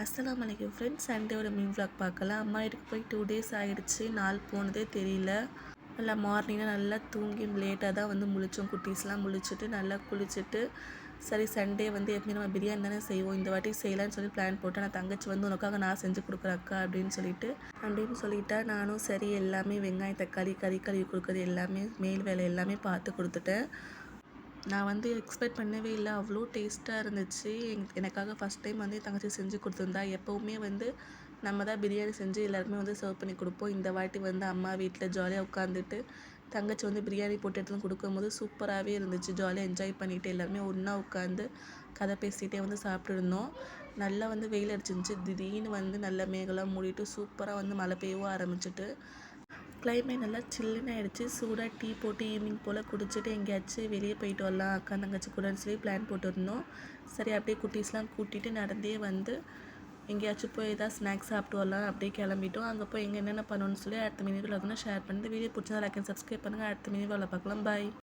அஸ்ஸலாமு அலைக்கும் ஃப்ரெண்ட்ஸ். சண்டேவோட மீன் விளாக் பார்க்கலாம். அம்மா வீட்டுக்கு போய் 2 டேஸ் ஆகிடுச்சு. நாள் போனதே தெரியல. நல்லா மார்னிங்காக நல்லா தூங்கி லேட்டாக தான் வந்து முழித்தோம். குட்டீஸ்லாம் முழிச்சிட்டு நல்லா குளிச்சுட்டு, சரி சண்டே வந்து எப்பயும் நம்ம பிரியாணி தானே செய்வோம், இந்த வாட்டி செய்யலான்னு சொல்லி பிளான் போட்டேன். நான் தங்கச்சி வந்து உனக்காக நான் செஞ்சு கொடுக்குறேன் அக்கா அப்படின்னு சொல்லிட்டா. நானும் சரி எல்லாமே வெங்காயம் தக்காளி கறி கழுவி கொடுக்குறது எல்லாமே மேல் வேலை எல்லாமே பார்த்து கொடுத்துட்டேன். நான் வந்து எக்ஸ்பெக்ட் பண்ணவே இல்லை, அவ்வளோ டேஸ்ட்டாக இருந்துச்சு. எனக்காக ஃபஸ்ட் டைம் வந்து என் தங்கச்சி செஞ்சு கொடுத்துருந்தா. எப்போவுமே வந்து நம்ம தான் பிரியாணி செஞ்சு எல்லாருக்குமே வந்து சர்வ் பண்ணி கொடுப்போம். இந்த வாட்டி வந்து அம்மா வீட்டில் ஜாலியாக உட்காந்துட்டு தங்கச்சி வந்து பிரியாணி போட்டு எடுத்து கொடுக்கும்போது சூப்பராகவே இருந்துச்சு. ஜாலியாக என்ஜாய் பண்ணிவிட்டு எல்லாருமே ஒன்றா உட்காந்து கதை பேசிகிட்டே வந்து சாப்பிட்டுருந்தோம். நல்லா வந்து வெயில் அடிச்சிருந்துச்சு. திடீர்னு வந்து நல்ல மேகலாம் மூடிட்டு சூப்பராக வந்து மழை பெய்யவும் ஆரம்பிச்சிட்டு கிளைமேட் நல்லா சில்லுன்னு ஆகிடுச்சு. சூடாக டீ போட்டு ஈவினிங் போல் குடிச்சிட்டு எங்கேயாச்சும் வெளியே போயிட்டு வரலாம் அக்கா தங்கச்சி கூடன்னு சொல்லி பிளான் போட்டுருந்தோம். சரி அப்படியே குட்டீஸ்லாம் கூட்டிகிட்டு நடந்தே வந்து எங்கேயாச்சும் போய் ஏதாவது ஸ்நாக்ஸ் சாப்பிட்டு வரலாம் அப்படியே கிளம்பிட்டோம். அங்கே போய் எங்கே என்னென்ன பண்ணணும்னு சொல்லி அடுத்த மினிவில் ஷேர் பண்ணிட்டு வீடியோ பிடிச்சா லைக் அண்ட் சப்ஸ்கிரைப் பண்ணுங்கள். அடுத்த மினிவில் பார்க்கலாம். பாய்.